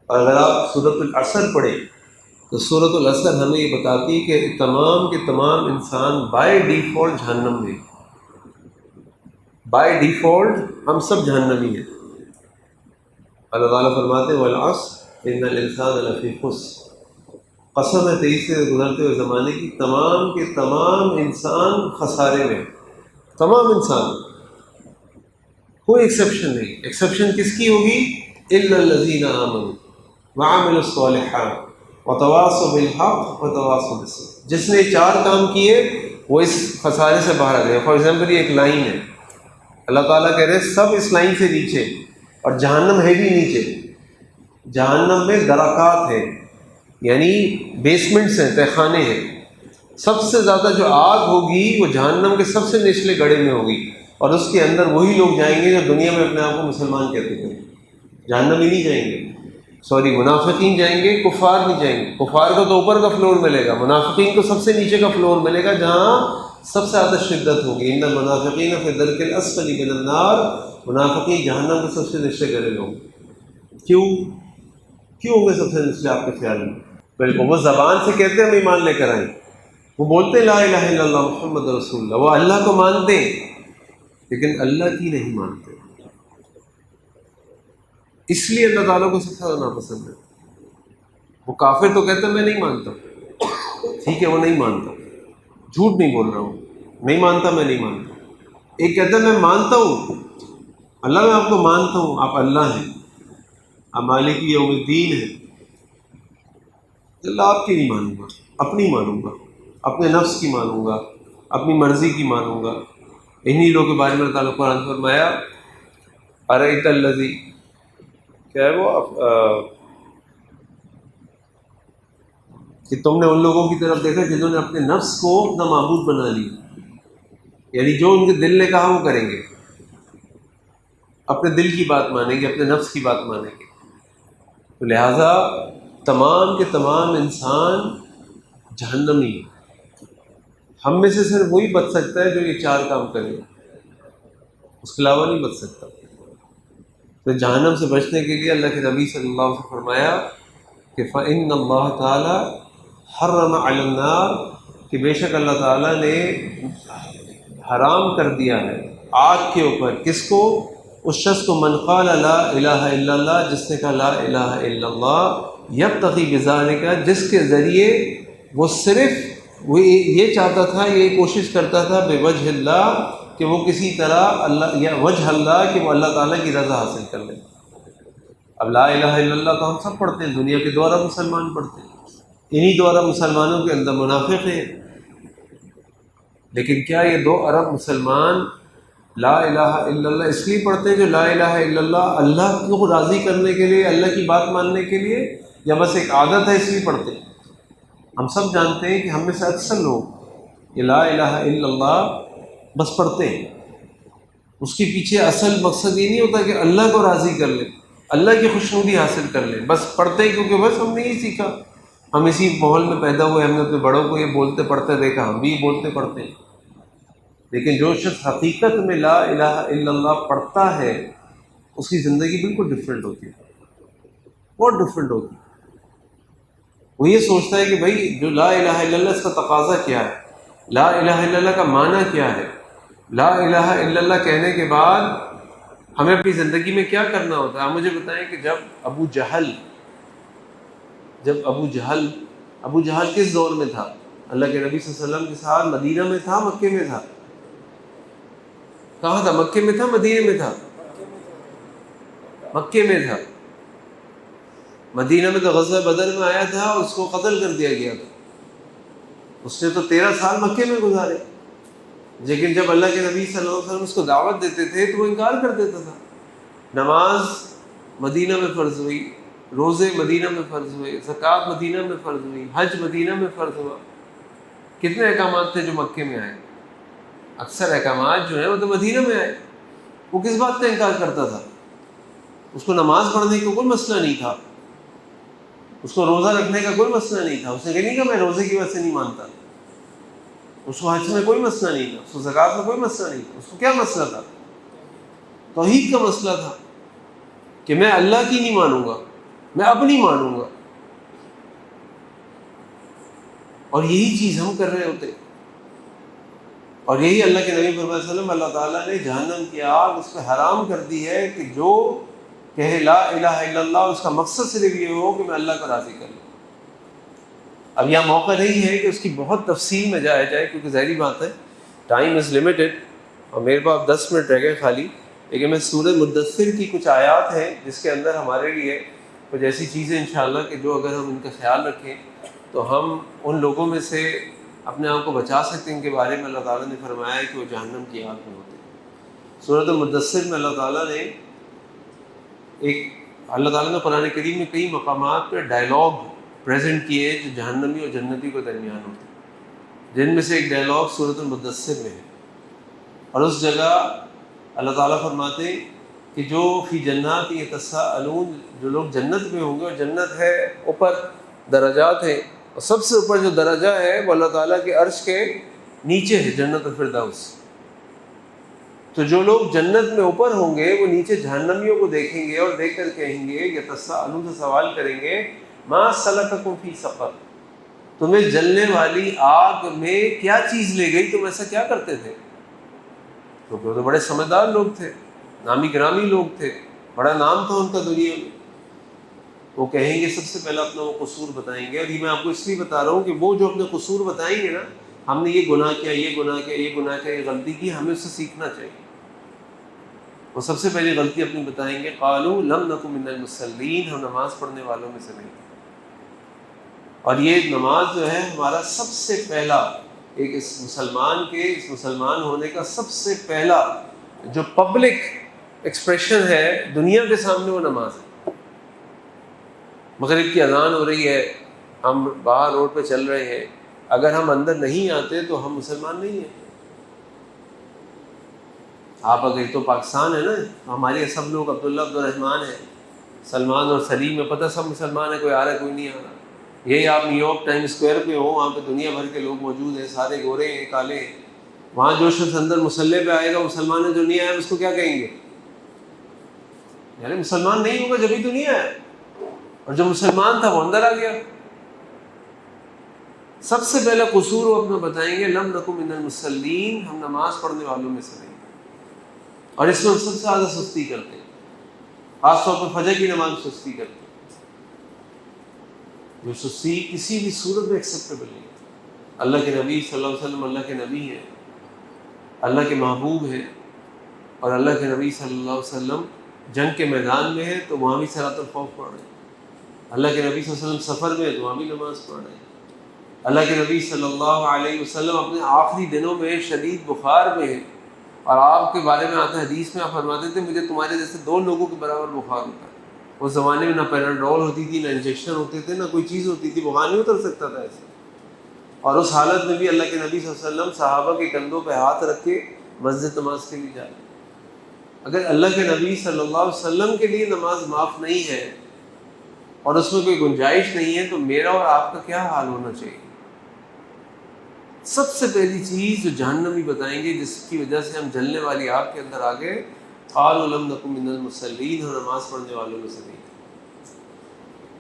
اور اگر آپ سورۃ العصر پڑھیں تو سورۃ العصر ہمیں یہ بتاتی ہے کہ تمام کے تمام انسان بائی ڈیفالٹ جہنم میں، بائی ڈیفالٹ ہم سب جہنمی ہیں۔ اللہ تعالیٰ فرماتے ہیں والعصر ان الانسان لفی خسر، قسم ہے 23 سے گزرتے ہوئے زمانے کی، تمام کے تمام انسان خسارے میں، تمام انسان، کوئی ایکسیپشن نہیں۔ ایکسیپشن کس کی ہوگی؟ الا الذین آمنوا وعملوا الصالحات وتواصوا بالحق وتواصوا بالصبر، جس نے 4 کام کیے وہ اس خسارے سے باہر آ گئے۔ فار ایگزامپل یہ ایک لائن ہے، اللہ تعالیٰ کہہ رہے ہیں سب اس لائن سے نیچے، اور جہنم ہے بھی نیچے، جہنم میں درکات ہے، یعنی بیسمنٹس ہیں، تہہ خانے ہیں۔ سب سے زیادہ جو آگ ہوگی وہ جہنم کے سب سے نچلے گڑھے میں ہوگی، اور اس کے اندر وہی لوگ جائیں گے جو دنیا میں اپنے آپ کو مسلمان کہتے تھے، جہنم ہی نہیں جائیں گے، سوری منافقین جائیں گے، کفار نہیں جائیں گے۔ کفار کو تو اوپر کا فلور ملے گا، منافقین کو سب سے نیچے کا فلور ملے گا جہاں سب سے زیادہ شدت ہوگی۔ ان المنافقین فی الدرک الاسفل من النار، منافقین جہنم کے سب سے نچلے گڑھے میں ہوں گے۔ کیوں ہوں گے سب سے نچلے آپ کے خیال میں؟ بالکل، وہ زبان سے کہتے ہیں ہم ایمان لے کر آئیں، وہ بولتے ہیں لا الہ الا اللہ محمد رسول اللہ، وہ اللہ کو مانتے ہیں لیکن اللہ کی نہیں مانتے، اس لیے اللہ تعالیٰ کو سب سے زیادہ ناپسند ہے۔ وہ کافر تو کہتے ہیں میں نہیں مانتا، ٹھیک ہے وہ نہیں مانتا، جھوٹ نہیں بول رہا ہوں، نہیں مانتا، میں نہیں مانتا۔ ایک کہتا ہے میں مانتا ہوں اللہ، میں آپ کو مانتا ہوں، آپ اللہ ہیں، آپ مالک یوم الدین ہیں، اللہ آپ کی نہیں مانوں گا، اپنی مانوں گا، اپنے نفس کی مانوں گا، اپنی مرضی کی مانوں گا۔ انہی لوگوں کے بارے میں اللہ تعالیٰ نے قرآن فرمایا ارأیت الذی، کیا ہے وہ کہ تم نے ان لوگوں کی طرف دیکھا جنہوں نے اپنے نفس کو اپنا معبود بنا لیا، یعنی جو ان کے دل نے کہا وہ کریں گے، اپنے دل کی بات مانیں گے، اپنے نفس کی بات مانیں گے۔ تو لہٰذا تمام کے تمام انسان جہنمی ہیں۔ ہم میں سے صرف وہی بچ سکتا ہے جو یہ 4 کام کرے، اس کے علاوہ نہیں بچ سکتا۔ تو جہنم سے بچنے کے لیے اللہ کے نبی صلی اللہ علیہ وسلم نے فرمایا کہ فإن اللہ تعالی حرم علی النار، کہ بے شک اللہ تعالیٰ نے حرام کر دیا ہے آگ کے اوپر، کس کو؟ اس شخص کو من قال لا الہ الا اللہ، جس نے کہا لا الہ الا اللہ، یبتغی بذالک، جس کے ذریعے وہ صرف وہ یہ چاہتا تھا، یہ کوشش کرتا تھا بوجہ اللہ، کہ وہ کسی طرح اللہ یا وجہ اللہ، کہ وہ اللہ تعالیٰ کی رضا حاصل کر لے۔ اب لا الہ الا اللہ تو ہم سب پڑھتے ہیں، دنیا کے 2 ارب مسلمان پڑھتے ہیں، انہی 2 ارب مسلمانوں کے اندر منافق ہیں، لیکن کیا یہ 2 ارب مسلمان لا الہ الا اللہ اس لیے پڑھتے ہیں جو لا الہ الا اللہ اللہ کو راضی کرنے کے لیے، اللہ کی بات ماننے کے لیے، یا بس ایک عادت ہے اس لیے پڑھتے ہیں؟ ہم سب جانتے ہیں کہ ہم میں سے اکثر لوگ یہ لا الہ الا اللہ بس پڑھتے ہیں، اس کے پیچھے اصل مقصد یہ نہیں ہوتا کہ اللہ کو راضی کر لیں، اللہ کی خوشنودی حاصل کر لیں، بس پڑھتے ہیں کیونکہ بس ہم نے یہ سیکھا، ہم اسی ماحول میں پیدا ہوئے، ہم نے اپنے بڑوں کو یہ بولتے پڑھتے دیکھا، ہم بھی یہ بولتے پڑھتے ہیں۔ لیکن جو شخص حقیقت میں لا الہ الا اللہ پڑھتا ہے اس کی زندگی بالکل ڈفرینٹ ہوتی ہے، بہت ڈفرینٹ ہوتی ہے۔ وہ یہ سوچتا ہے کہ بھائی جو لا الہ الا اللہ اس کا تقاضا کیا ہے، لا الہ الا اللہ کا معنی کیا ہے، لا الہ الا اللہ کہنے کے بعد ہمیں اپنی زندگی میں کیا کرنا ہوتا ہے۔ آپ مجھے بتائیں کہ جب ابو جہل کس دور میں تھا؟ اللہ کے نبی صلی اللہ علیہ وسلم کے ساتھ مدینہ میں تھا، مکے میں تھا؟ کہاں تھا؟ مکے میں تھا، مدینہ میں تھا؟ مکے میں تھا۔ مدینہ میں تو غزوہ بدر میں آیا تھا، اس کو قتل کر دیا گیا تھا، اس نے تو 13 سال مکے میں گزارے، لیکن جب اللہ کے نبی صلی اللہ علیہ وسلم اس کو دعوت دیتے تھے تو وہ انکار کر دیتا تھا۔ نماز مدینہ میں فرض ہوئی، روزے مدینہ میں فرض ہوئے، زکوٰۃ مدینہ میں فرض ہوئی، حج مدینہ میں فرض ہوا۔ کتنے احکامات تھے جو مکے میں آئے؟ اکثر احکامات جو ہیں وہ تو مدینہ میں آئے۔ وہ کس بات کا انکار کرتا تھا؟ اس کو نماز پڑھنے کا کوئی مسئلہ نہیں تھا، اس کو روزہ رکھنے کا کوئی مسئلہ نہیں تھا، اس نے نہیں کہا میں روزے کی وجہ سے نہیں مانتا، اس کو حج میں کوئی مسئلہ نہیں تھا، اس کو زکوٰۃ میں کوئی مسئلہ نہیں تھا۔ اس کو کیا مسئلہ تھا؟ توحید کا مسئلہ تھا کہ میں اللہ کی نہیں مانوں گا، میں اپنی مانوں گا. اور یہی چیز ہم کر رہے ہوتے. اور یہی اللہ کے نبی صلی اللہ علیہ وسلم، اللہ تعالیٰ نے جہنم کی آگ اس پہ حرام کر دی ہے کہ جو کہے لا الہ الا اللہ، اس کا مقصد صرف یہ ہو کہ میں اللہ کو راضی کر لوں. اب یہاں موقع نہیں ہے کہ اس کی بہت تفصیل میں جایا جائے، کیونکہ ظاہری بات ہے ٹائم از لمیٹڈ اور میرے پاس 10 منٹ رہ گئے خالی. لیکن میں سورہ مدثر کی کچھ آیات ہیں جس کے اندر ہمارے لیے کچھ ایسی چیزیں انشاءاللہ کہ جو اگر ہم ان کا خیال رکھیں تو ہم ان لوگوں میں سے اپنے آپ کو بچا سکتے ہیں. ان کے بارے میں اللہ تعالیٰ نے فرمایا ہے کہ وہ جہنم کی آگ میں ہوتے ہیں. سورۃ المدثر میں اللہ تعالیٰ نے اللہ تعالیٰ نے قرآن کریم میں کئی مقامات پہ ڈائلاگ پریزنٹ کیے جو جہنمی اور جنتی کے درمیان ہوتے ہیں، جن میں سے ایک ڈائلاگ سورۃ المدثر میں ہے. اور اس جگہ اللہ تعالیٰ فرماتے ہیں کہ جو فی جنات یتساءلون، جو لوگ جنت میں ہوں گے، اور جنت ہے اوپر درجات ہیں، اور سب سے اوپر جو درجہ ہے وہ اللہ تعالیٰ کے عرش کے نیچے ہے، جنت الفردوس. تو جو لوگ جنت میں اوپر ہوں گے وہ نیچے جہنمیوں کو دیکھیں گے اور دیکھ کر کہیں گے، یتساءلون سے سوال کریں گے، ما سلککم فی سقر، تمہیں جلنے والی آگ میں کیا چیز لے گئی، تم ایسا کیا کرتے تھے؟ کیونکہ وہ تو بڑے سمجھدار لوگ تھے، نامی گرامی لوگ تھے، بڑا نام تھا ان کا دنیا میں. وہ کہیں گے، سب سے پہلا اپنا وہ قصور بتائیں گے. اور یہ میں آپ کو اس لیے بتا رہا ہوں کہ وہ جو اپنے قصور بتائیں گے نا، ہم نے یہ گناہ کیا، یہ گناہ کیا، یہ گناہ کیا، یہ غلطی کی، ہمیں اس سے سیکھنا چاہیے. وہ سب سے پہلی غلطی اپنی بتائیں گے، قالوا لم نکن من المصلین، ہم نماز پڑھنے والوں میں سے نہیں. اور یہ نماز جو ہے ہمارا سب سے پہلا ایک اس مسلمان ہونے کا سب سے پہلا جو پبلک ایکسپریشن ہے دنیا کے سامنے، وہ نماز ہے. مغرب کی اذان ہو رہی ہے، ہم باہر روڈ پہ چل رہے ہیں، اگر ہم اندر نہیں آتے تو ہم مسلمان نہیں ہیں. آپ اگر تو پاکستان ہے نا، ہمارے سب لوگ عبداللہ عبدالرحمن ہیں، سلمان اور سلیم میں پتہ سب مسلمان ہیں، کوئی آ رہا ہے کوئی نہیں آ رہا. یہی آپ نیو یارک ٹائم اسکوائر پہ ہو، وہاں پہ دنیا بھر کے لوگ موجود ہیں، سارے گورے ہیں کالے ہیں. وہاں جو شخص اندر مسلح پہ آئے گا، مسلمان ہے جو نہیں آیا، اس کو کیا کہیں گے؟ یعنی مسلمان نہیں ہوگا جبھی تو نہیں آیا، اور جو مسلمان تھا وہ اندر آ گیا. سب سے پہلا قصور وہ اپنا بتائیں گے، لم نکن من المصلین، ہم نماز پڑھنے والوں میں سے نہیں. اور اس میں ہم سب سے زیادہ سستی کرتے ہیں، خاص طور پر فجر کی نماز میں سستی کرتے ہیں، جو سستی کسی بھی صورت میں ایکسیپٹیبل نہیں. اللہ کے نبی صلی اللہ علیہ وسلم اللہ کے نبی ہیں، اللہ کے محبوب ہیں، اور اللہ کے نبی صلی اللہ علیہ وسلم جنگ کے میدان میں ہیں تو وہاں بھی صلاۃ الخوف پڑھ رہے ہیں. اللہ کے نبی صلی اللہ علیہ وسلم سفر میں ہے تو وہاں بھی نماز پڑھ رہے ہیں. اللہ کے نبی صلی اللہ علیہ وسلم اپنے آخری دنوں میں شدید بخار میں ہیں، اور آپ کے بارے میں آتا ہے حدیث میں، آپ فرماتے تھے مجھے تمہارے جیسے 2 لوگوں کے برابر بخار ہوتا ہے. اس زمانے میں نہ پیراڈول ہوتی تھی، نہ انجیکشن ہوتے تھے، نہ کوئی چیز ہوتی تھی، بخار نہیں اتر سکتا تھا ایسے. اور اس حالت میں بھی اللہ کے نبی صلی اللہ علیہ وسلم صحابہ کے کندھوں پہ ہاتھ رکھ کے مسجد نماز کے لیے جا رہے ہیں. اگر اللہ کے نبی صلی اللہ علیہ وسلم کے لیے نماز معاف نہیں ہے اور اس میں کوئی گنجائش نہیں ہے تو میرا اور آپ کا کیا حال ہونا چاہیے؟ سب سے پہلی چیز جو جہنمی بتائیں گے جس کی وجہ سے ہم جلنے والی آگ کے اندر آ گئے، قالوا لم نکن من المصلین، ہم نماز پڑھنے والوں میں سے نہیں.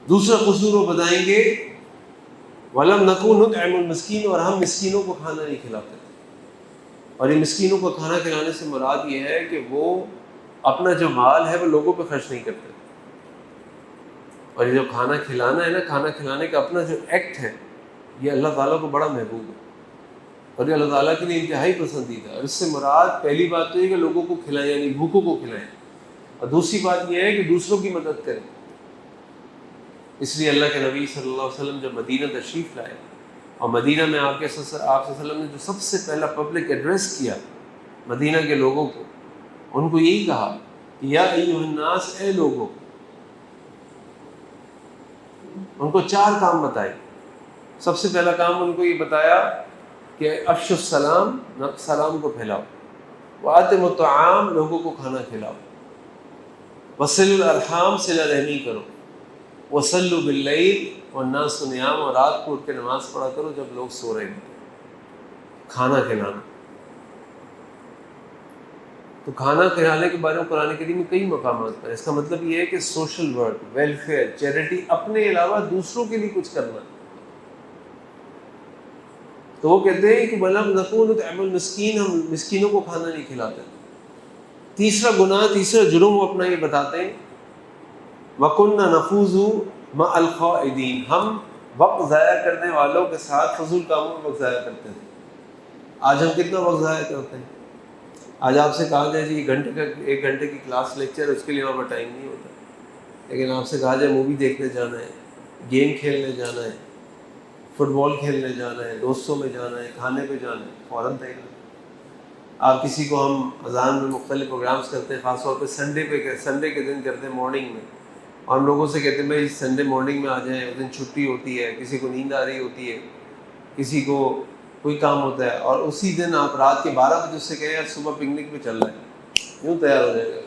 دوسرا قصور وہ بتائیں گے، ولم نکن نطعم المسکین، اور ہم مسکینوں کو کھانا نہیں کھلاتے تھے. اور یہ مسکینوں کو کھانا کھلانے سے مراد یہ ہے کہ وہ اپنا جو مال ہے وہ لوگوں پہ خرچ نہیں کرتے. اور یہ جو کھانا کھلانا ہے نا، کھانا کھلانے کا اپنا جو ایکٹ ہے، یہ اللہ تعالیٰ کو بڑا محبوب ہے، اور یہ اللہ تعالیٰ کے لیے انتہائی پسندیدہ ہے. اور اس سے مراد پہلی بات تو یہ کہ لوگوں کو کھلائیں، یعنی بھوکوں کو کھلائیں، اور دوسری بات یہ ہے کہ دوسروں کی مدد کریں. اس لیے اللہ کے نبی صلی اللہ علیہ وسلم جب مدینہ تشریف لائے، اور مدینہ میں آپ صلی اللہ علیہ وسلم نے جو سب سے پہلا پبلک ایڈریس کیا مدینہ کے لوگوں کو، ان کو یہی کہا کہ یا ایھا الناس، اے لوگوں. ان کو 4 کام بتائے. سب سے پہلا کام ان کو یہ بتایا کہ افشوا السلام، سلام کو پھیلاؤ، وآتموا الطعام، لوگوں کو کھانا کھلاؤ، وصلوا الارحام، صلہ رحمی کرو، وصلوا باللیل والناس نیام، اور رات کو اٹھ کے نماز پڑھا کرو جب لوگ سو رہے ہیں. کھانا کھلانا. تو کھانا کھلانے کے بارے میں قرآن کریم میں کئی مقامات پر، اس کا مطلب یہ ہے کہ سوشل ورک، ویلفیئر، چیریٹی، اپنے علاوہ دوسروں کے لیے کچھ کرنا. تو وہ کہتے ہیں کہ بلم نکون نطعم المسکین، ہم مسکینوں کو کھانا نہیں کھلاتے. تیسرا گناہ، تیسرا جرم وہ اپنا یہ بتاتے ہیں، وَكُنَّا نَخُوضُ مَعَ الْخَائِضِينَ، ہم وقت ضائع کرنے والوں کے ساتھ فضول کاموں میں وقت ضائع کرتے تھے. آج ہم کتنا وقت ضائع کرتے ہیں؟ آج آپ سے کہا جائے جی ایک گھنٹے کی کلاس لیکچر، اس کے لیے وہاں پر ٹائم نہیں ہوتا. لیکن آپ سے کہا جائے مووی دیکھنے جانا ہے، گیم کھیلنے جانا ہے، فٹ بال کھیلنے جانا ہے، دوستوں میں جانا ہے، کھانے پہ جانا ہے، فوراً تیار. آپ کسی کو، ہم اذان میں مختلف پروگرامز کرتے ہیں، خاص طور پہ سنڈے کے دن کرتے ہیں مارننگ میں، اور ہم لوگوں سے کہتے ہیں بھائی سنڈے مارننگ میں آ جائیں، اس دن چھٹی ہوتی ہے، کسی کو نیند آ رہی ہوتی ہے، کسی کو کوئی کام ہوتا ہے، اور اسی دن آپ رات کے 12 بجے اس سے کہیں یار صبح پکنک پہ چل رہا ہے، یوں تیار ہو جائے گا.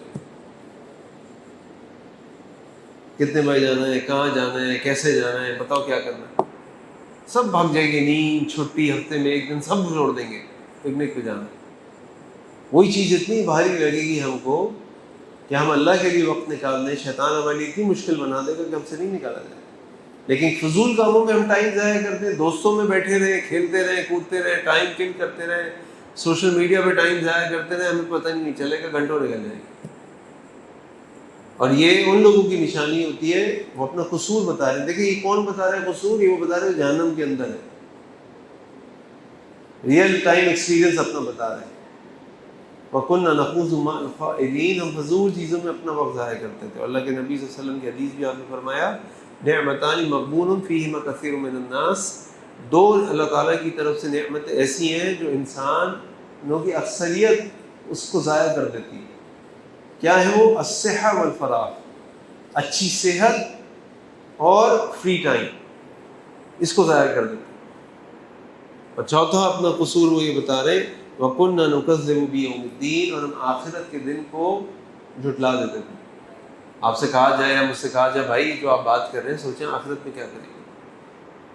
کتنے بجے جانا ہے، کہاں جانا ہے، کیسے جانا ہے، بتاؤ کیا کرنا ہے، سب بھاگ جائے گی. نیند، چھٹی، ہفتے میں ایک دن سب چھوڑ دیں گے، پکنک پہ جانا ہے. وہی چیز اتنی بھاری لگے گی ہم کو کہ ہم اللہ کے لیے وقت نکال دیں، شیطان ہمارے لیے اتنی مشکل بنا دے گا کہ ہم سے نہیں نکالا جائے. لیکن فضول کاموں میں ہم ٹائم ضائع کرتے ہیں، دوستوں میں بیٹھے رہیں، کھیلتے رہیں، کودتے رہیں، ٹائم کل کرتے رہیں، سوشل میڈیا پہ ٹائم ضائع کرتے رہیں، ہمیں پتہ نہیں چلے گا، گھنٹوں نکل جائیں گے. اور یہ ان لوگوں کی نشانی ہوتی ہے، وہ اپنا قصور بتا رہے ہیں. دیکھیں یہ کون بتا رہے ہیں قصور؟ یہ وہ بتا رہے ہیں جہنم کے اندر ہے، ریئل ٹائم ایکسپیرینس اپنا بتا رہے ہیں. وَكُنَّا نَخُوضُ مَعَ الْخَائِضِينَ، ہم فضول چیزوں میں اپنا وقت ضائع کرتے تھے. اللہ کے نبی صلی اللہ علیہ وسلم کی حدیث بھی آپ نے فرمایا نعمتان مغبون فیہما کثیر من الناس، دو اللہ تعالیٰ کی طرف سے نعمتیں ایسی ہیں جو انسانوں کی اکثریت اس کو ضائع کر دیتی ہے. کیا ہے وہ؟ الصحہ والفراغ، اچھی صحت اور فری ٹائم، اس کو ضائع کر دیتی ہے. اور چوتھا اپنا قصور وہ یہ بتا رہے وَكُنَّا نُكَذِّبُ بِيَوْمِ الدِّينِ، اور ہم آخرت کے دن کو جھٹلا دیتے تھے. آپ سے کہا جائے یا مجھ سے کہا جائے بھائی جو آپ بات کر رہے ہیں سوچیں آخرت میں کیا کریں گے،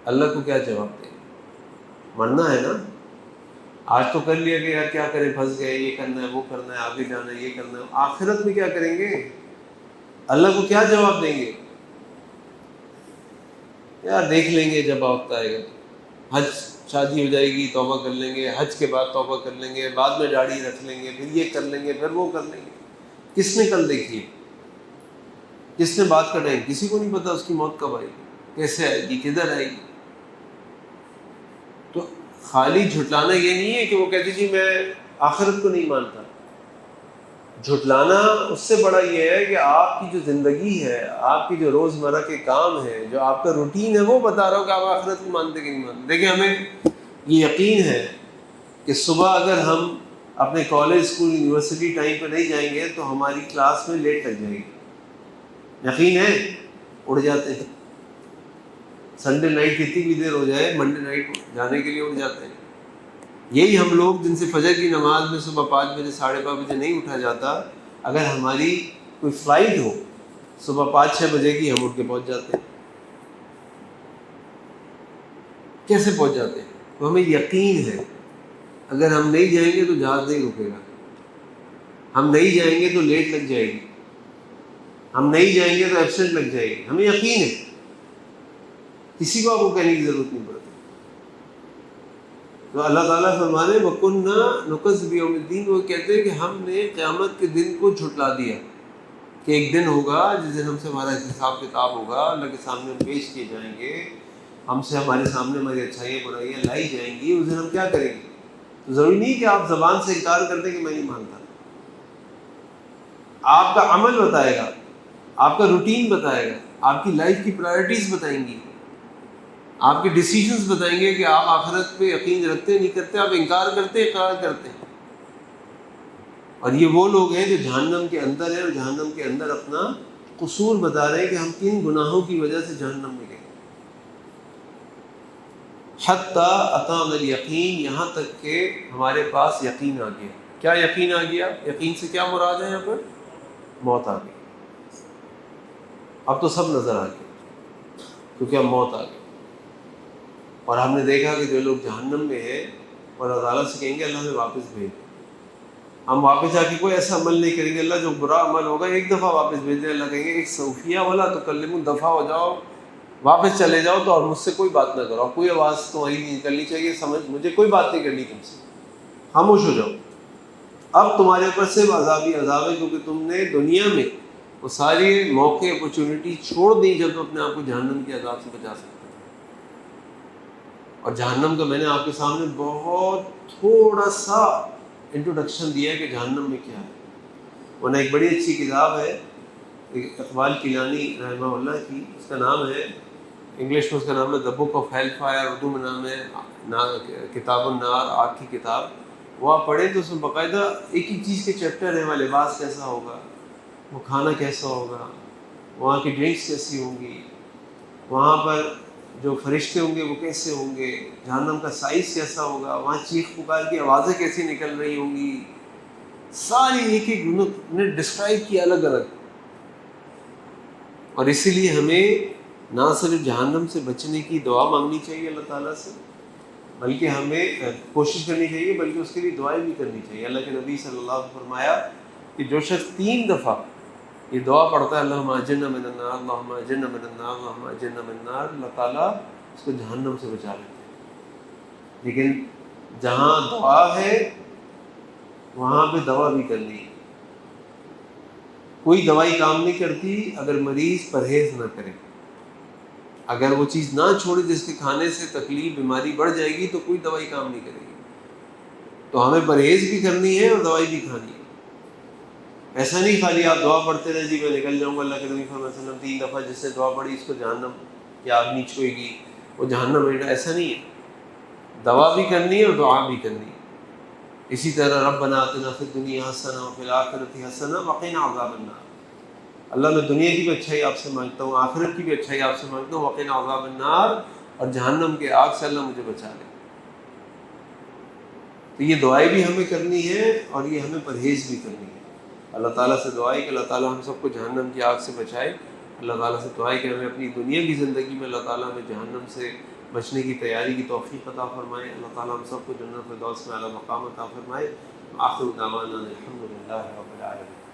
اللہ کو کیا جواب دیں گے؟ مرنا ہے نا. آج تو کر لیا کہ یار کیا کریں، پھنس گئے، یہ کرنا ہے، وہ کرنا ہے، آگے جانا ہے، یہ کرنا ہے. آخرت میں کیا کریں گے؟ اللہ کو کیا جواب دیں گے؟ یار دیکھ لیں گے جب وقت آئے گا. حج، شادی ہو جائے گی توبہ کر لیں گے، حج کے بعد توبہ کر لیں گے، بعد میں داڑھی رکھ لیں گے، پھر یہ کر لیں گے، پھر وہ کر لیں گے. کس نے کل دیکھی ہے؟ کس نے بات کا ٹائم؟ کسی کو نہیں پتا اس کی موت کب آئے گی، کیسے آئے گی، کدھر آئے گی. تو خالی جھٹلانا یہ نہیں ہے کہ وہ کہتی جی میں آخرت کو نہیں مانتا. جھٹلانا اس سے بڑا یہ ہے کہ آپ کی جو زندگی ہے، آپ کی جو روزمرہ کے کام ہے، جو آپ کا روٹین ہے، وہ بتا رہا ہو کہ آپ آخرت کو مانتے کہ نہیں مانتے. دیکھیں ہمیں یہ یقین ہے کہ صبح اگر ہم اپنے کالج، اسکول، یونیورسٹی ٹائم پہ نہیں جائیں گے تو ہماری کلاس میں لیٹ لگ جائے گی. یقین ہے؟ اڑ جاتے ہیں. سنڈے نائٹ کتنی بھی دیر ہو جائے، منڈے نائٹ جانے کے لیے اٹھ جاتے ہیں. یہی ہم لوگ جن سے فجر کی نماز میں صبح 5 بجے 5:30 بجے نہیں اٹھا جاتا، اگر ہماری کوئی فلائٹ ہو صبح 5-6 بجے کی، ہم اٹھ کے پہنچ جاتے ہیں. کیسے پہنچ جاتے ہیں؟ تو ہمیں یقین ہے اگر ہم نہیں جائیں گے تو جہاز نہیں رکے گا، ہم نہیں جائیں گے تو لیٹ لگ جائے گی، ہم نہیں جائیں گے تو ایبسینٹ لگ جائے گی. ہمیں یقین ہے، کسی کو آپ کو کہنے کی ضرورت نہیں پڑتی. تو اللہ تعالیٰ فرمانے وَكُنَّا نُكَذِّبُ بِيَوْمِ الدِّينِ، وہ کہتے ہیں کہ ہم نے قیامت کے دن کو جھٹلا دیا، کہ ایک دن ہوگا جس دن ہم سے ہمارا حساب کتاب ہوگا، اللہ کے سامنے ہم پیش کیے جائیں گے، ہم سے ہمارے سامنے ہماری اچھائیاں برائیاں لائی جائیں گی. اس دن ہم کیا کریں گے؟ تو ضروری نہیں کہ آپ زبان سے انکار کر دیں کہ میں نہیں مانتا. آپ کا عمل بتائے گا، آپ کا روٹین بتائے گا، آپ کی لائف کی پرائرٹیز بتائیں گی، آپ کے ڈیسیجنز بتائیں گے کہ آپ آخرت پہ یقین رکھتے نہیں کرتے، آپ انکار کرتے اقرار کرتے ہیں. اور یہ وہ لوگ ہیں جو جہنم کے اندر ہیں، اور جہنم کے اندر اپنا قصور بتا رہے ہیں کہ ہم کن گناہوں کی وجہ سے جہنم میں گئے. حتی اتانا الیقین، یہاں تک کہ ہمارے پاس یقین آ گیا. کیا یقین آ گیا؟ یقین سے کیا مراد ہے یہاں پر؟ موت آ گئی. اب تو سب نظر آ گیا کیونکہ اب موت آ گئی. اور ہم نے دیکھا کہ جو لوگ جہنم میں ہیں اور اللہ تعالیٰ سے کہیں گے اللہ ہمیں واپس بھیج. ہم واپس جا کے کوئی ایسا عمل نہیں کریں گے، اللہ جو برا عمل ہوگا ایک دفعہ واپس بھیج دیں، اللہ کہیں گے ایک صوفیہ والا تو کلم دفعہ ہو جاؤ، واپس چلے جاؤ تو، اور مجھ سے کوئی بات نہ کرو، کوئی آواز تمہاری نہیں نکلنی چاہیے، مجھے کوئی بات نہیں کرنی تم سے، خاموش ہو جاؤ، اب تمہارے اوپر صرف عذاب ہی عذاب ہے، کیونکہ تم نے دنیا میں وہ ساری موقع اپرچونٹی چھوڑ دی جب تم اپنے آپ کو جہنم کے عذاب سے بچا سکتے تھے۔ اور جہنم کا میں نے آپ کے سامنے بہت تھوڑا سا انٹروڈکشن دیا ہے کہ جہنم میں کیا ہے، ورنہ ایک بڑی اچھی کتاب ہے اقبال کیلانی رحمہ اللہ کی، اس کا نام ہے، انگلش میں اس کا نام ہے the book of hell fire, Urdu میں نام ہے کتاب النار، آگ کی کتاب۔ وہ آپ پڑھیں تو اس میں باقاعدہ ایک ہی چیز کے چیپٹر ہیں، وہاں لباس کیسا ہوگا، وہ کھانا کیسا ہوگا، وہاں کی ڈرنکس کیسی ہوں گی، وہاں پر جو فرشتے ہوں گے وہ کیسے ہوں گے، جہنم کا سائز کیسا ہوگا، وہاں چیخ پکار کی آوازیں کیسی نکل رہی ہوں گی، ساری ایک ایک نے ڈسکرائب کیا الگ الگ۔ اور اسی لیے ہمیں نہ صرف جہنم سے بچنے کی دعا مانگنی چاہیے اللہ تعالیٰ سے، بلکہ ہمیں کوشش کرنی چاہیے، بلکہ اس کے لیے دعائیں بھی کرنی چاہیے۔ اللہ کے نبی صلی اللہ علیہ وسلم نے فرمایا کہ جو شخص 3 دفعہ یہ دعا پڑھتا ہے اللہم اجرنا من النار، اللہم اجرنا من النار، اللہم اجرنا من النار، اللہ تعالیٰ اس کو جہنم سے بچا لیتے ہیں۔ لیکن جہاں دعا ہے وہاں پہ دوا بھی کرنی ہے۔ کوئی دوائی کام نہیں کرتی اگر مریض پرہیز نہ کرے، اگر وہ چیز نہ چھوڑے جس کے کھانے سے تکلیف بیماری بڑھ جائے گی تو کوئی دوائی کام نہیں کرے گی۔ تو ہمیں پرہیز بھی کرنی ہے اور دوائی بھی کھانی ہے۔ ایسا نہیں خالی آپ دعا پڑھتے رہے جی میں نکل جاؤں گا، اللہ کے نبی صلی اللہ علیہ وسلم 3 دفعہ جس سے دعا پڑھی اس کو جہنم کی آگ نہیں چھوئے گی، وہ جہنم میں، ایسا نہیں ہے، دوا بھی کرنی ہے اور دعا بھی کرنی ہے۔ اسی طرح ربنا آتنا فی الدنیا حسنہ وفی الآخرۃ حسنہ وقنا عذاب النار، اللہ میں دنیا کی بھی اچھائی آپ سے مانگتا ہوں، آخرت کی بھی اچھائی آپ سے مانگتا ہوں، وقنا عذاب النار، اور جہنم کے آگ سے اللہ مجھے بچا لے۔ تو یہ دعائیں بھی ہمیں کرنی ہے اور یہ ہمیں پرہیز بھی کرنی ہے۔ اللہ تعالیٰ سے دعائیں کہ اللہ تعالیٰ ہم سب کو جہنم کی آگ سے بچائے، اللہ تعالیٰ سے دعائیں کہ ہمیں اپنی دنیا کی زندگی میں اللہ تعالیٰ ہمیں جہنم سے بچنے کی تیاری کی توفیق عطا فرمائے، اللہ تعالیٰ ہم سب کو جنت الفردوس میں اعلیٰ مقام عطا فرمائے۔ آخر دعوانا الحمد للہ رب العالمین۔